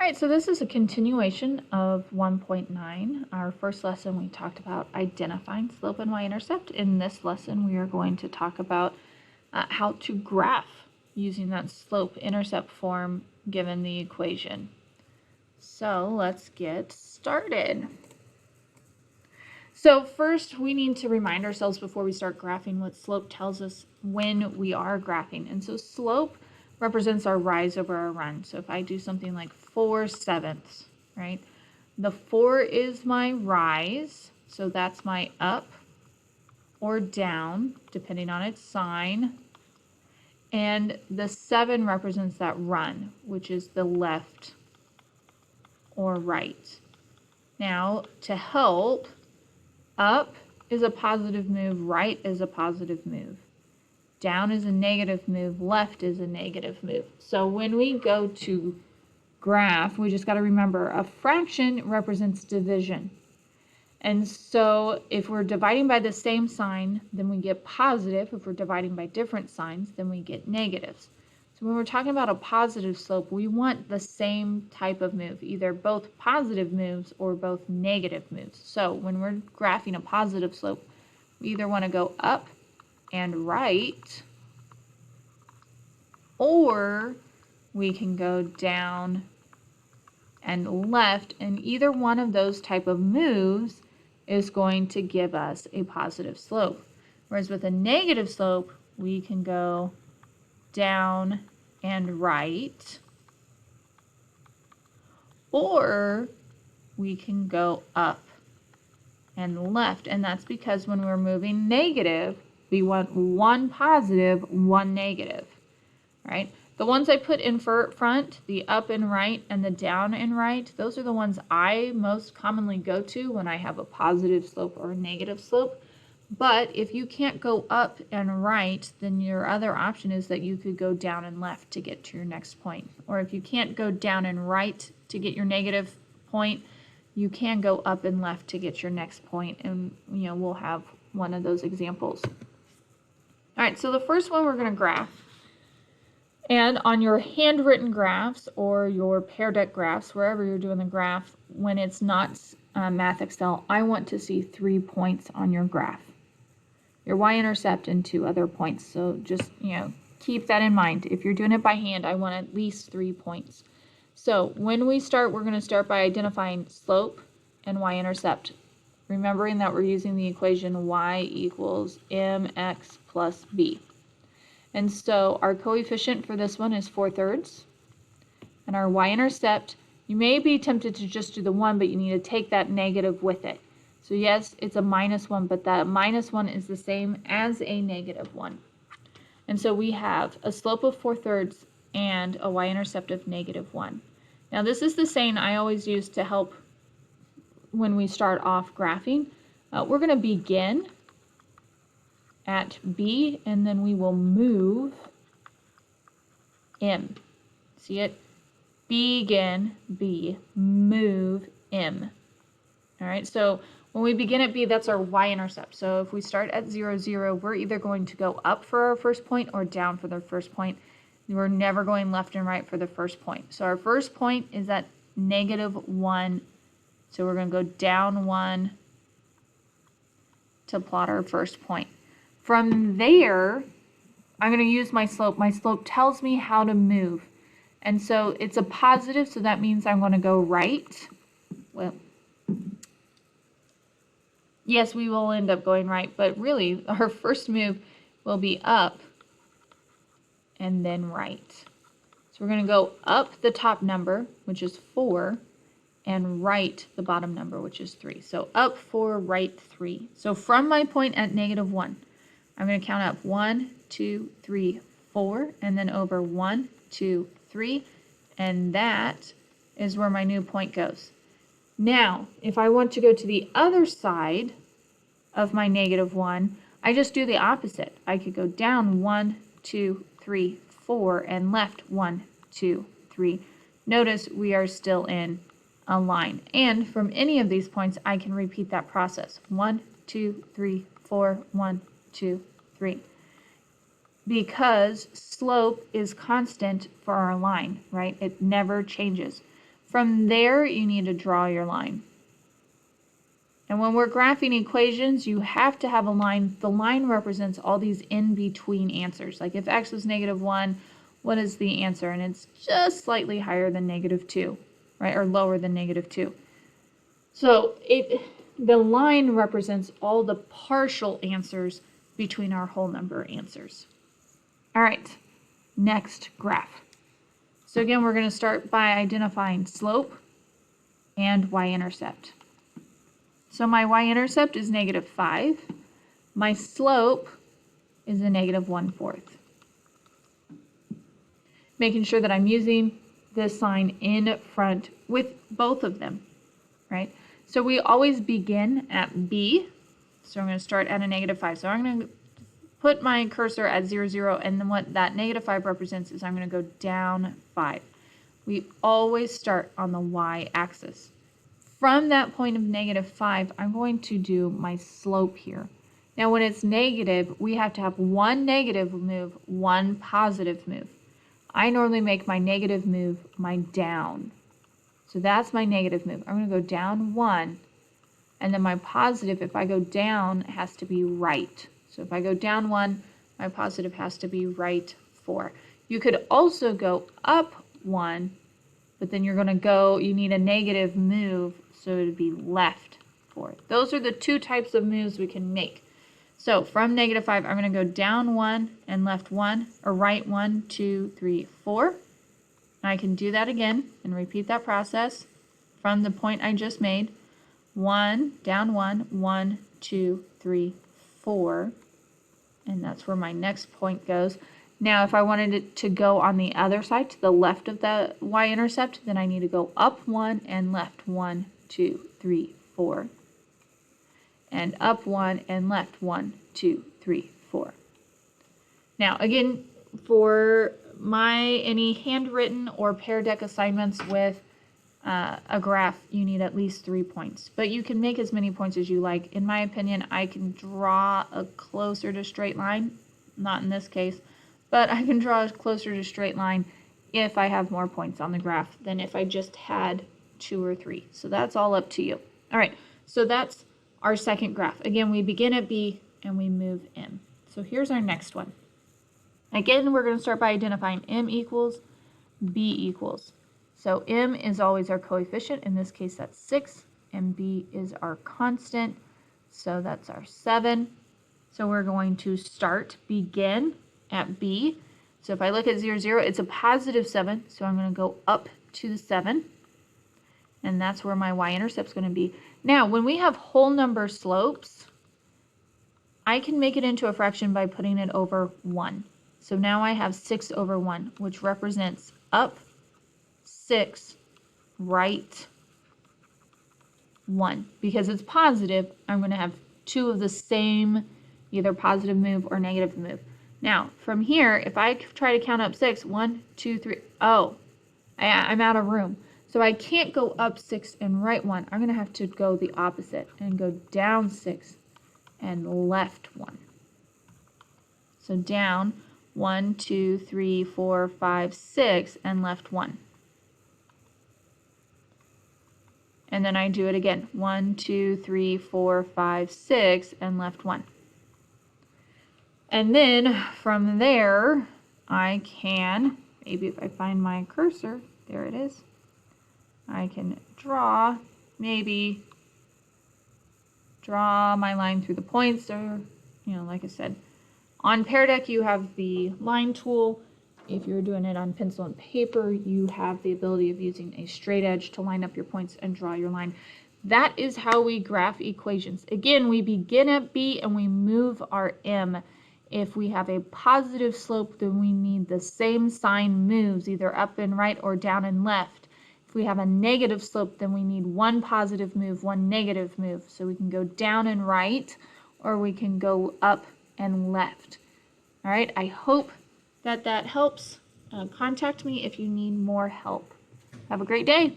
Alright, so this is a continuation of 1.9. Our first lesson we talked about identifying slope and y-intercept. In this lesson we are going to talk about how to graph using that slope-intercept form given the equation. So let's get started. So first we need to remind ourselves before we start graphing what slope tells us when we are graphing. And so slope represents our rise over our run. So if I do something like 4/7, right? The 4 is my rise, so that's my up or down, depending on its sign. And the 7 represents that run, which is the left or right. Now, to help, up is a positive move, right is a positive move. Down is a negative move, left is a negative move. So when we go to graph, we just got to remember a fraction represents division. And so if we're dividing by the same sign, then we get positive. If we're dividing by different signs, then we get negatives. So when we're talking about a positive slope, we want the same type of move, either both positive moves or both negative moves. So when we're graphing a positive slope, we either want to go up and right, or we can go down and left, and either one of those type of moves is going to give us a positive slope. Whereas with a negative slope, we can go down and right, or we can go up and left, and that's because when we're moving negative, we want one positive, one negative, right? The ones I put in front, the up and right and the down and right, those are the ones I most commonly go to when I have a positive slope or a negative slope. But if you can't go up and right, then your other option is that you could go down and left to get to your next point. Or if you can't go down and right to get your negative point, you can go up and left to get your next point, and we'll have one of those examples. All right, so the first one we're going to graph. And on your handwritten graphs or your Pear Deck graphs, wherever you're doing the graph, when it's not Math Excel, I want to see 3 points on your graph. Your y-intercept and 2 other points. So just, keep that in mind. If you're doing it by hand, I want at least 3 points. So when we start, we're going to start by identifying slope and y-intercept, remembering that we're using the equation y equals mx plus b. And so our coefficient for this one is 4/3. And our y-intercept, you may be tempted to just do the 1, but you need to take that negative with it. So yes, it's a -1, but that -1 is the same as a -1. And so we have a slope of 4/3 and a y-intercept of -1. Now this is the saying I always use to help when we start off graphing. We're going to begin at B, and then we will move M. See it? Begin B, move M. All right, so when we begin at B, that's our y-intercept. So if we start at 0, 0, we're either going to go up for our first point or down for the first point. We're never going left and right for the first point. So our first point is at -1. So we're going to go down 1 to plot our first point. From there, I'm going to use my slope. My slope tells me how to move. And so it's a positive, so that means I'm going to go right. Well, yes, we will end up going right, but really our first move will be up and then right. So we're going to go up the top number, which is 4, and right the bottom number, which is 3. So up 4, right 3. So from my point at -1, I'm going to count up 1, 2, 3, 4, and then over 1, 2, 3, and that is where my new point goes. Now, if I want to go to the other side of my -1, I just do the opposite. I could go down 1, 2, 3, 4, and left 1, 2, 3. Notice we are still in a line. And from any of these points, I can repeat that process. 1, 2, 3, 4, 1, 2, 3. Because slope is constant for our line, right? It never changes. From there, you need to draw your line. And when we're graphing equations, you have to have a line. The line represents all these in-between answers. Like if x was -1, what is the answer? And it's just slightly higher than -2, right? Or lower than -2. So the line represents all the partial answers between our whole number answers. All right, next graph. So again, we're going to start by identifying slope and y-intercept. So my y-intercept is -5. My slope is a -1/4. Making sure that I'm using this sign in front with both of them, right? So we always begin at B. So I'm going to start at a -5. So I'm going to put my cursor at 0, 0, and then what that -5 represents is I'm going to go down 5. We always start on the y-axis. From that point of -5, I'm going to do my slope here. Now when it's negative, we have to have one negative move, one positive move. I normally make my negative move my down. So that's my negative move. I'm going to go down 1, and then my positive, if I go down, has to be right. So if I go down 1, my positive has to be right 4. You could also go up 1, but then you're going to go, you need a negative move, so it would be left 4. Those are the two types of moves we can make. So from -5, I'm going to go down 1 and left 1, or right 1, 2, 3, 4. I can do that again and repeat that process from the point I just made. 1, down 1, 1, 2, 3, 4. And that's where my next point goes. Now, if I wanted it to go on the other side, to the left of the y-intercept, then I need to go up 1 and left 1, 2, 3, 4. And up 1 and left 1, 2, 3, 4. Now, again, for any handwritten or Pear Deck assignments with a graph, you need at least 3 points. But you can make as many points as you like. In my opinion, I can draw a closer to straight line. Not in this case, but I can draw a closer to straight line if I have more points on the graph than if I just had 2 or 3. So that's all up to you. All right, so that's our second graph. Again, we begin at B and we move in. So here's our next one. Again, we're going to start by identifying M equals, B equals. So M is always our coefficient. In this case, that's 6. And B is our constant. So that's our 7. So we're going to begin at B. So if I look at 0, 0, it's a positive 7. So I'm going to go up to the 7. And that's where my y-intercept is going to be. Now, when we have whole number slopes, I can make it into a fraction by putting it over 1. So now I have 6 over 1, which represents up 6, right 1. Because it's positive, I'm going to have 2 of the same either positive move or negative move. Now, from here, if I try to count up 6, 1, 2, 3, oh, I'm out of room. So I can't go up 6 and right 1. I'm going to have to go the opposite and go down 6 and left 1. So down 1, 2, 3, 4, 5, 6 and left 1. And then I do it again. 1, 2, 3, 4, 5, 6 and left 1. And then from there, I can, maybe if I find my cursor, there it is. I can draw my line through the points, or, like I said, on Pear Deck you have the line tool. If you're doing it on pencil and paper, you have the ability of using a straight edge to line up your points and draw your line. That is how we graph equations. Again, we begin at B and we move our M. If we have a positive slope, then we need the same sign moves, either up and right or down and left. If we have a negative slope, then we need one positive move, one negative move. So we can go down and right, or we can go up and left. All right, I hope that helps. Contact me if you need more help. Have a great day.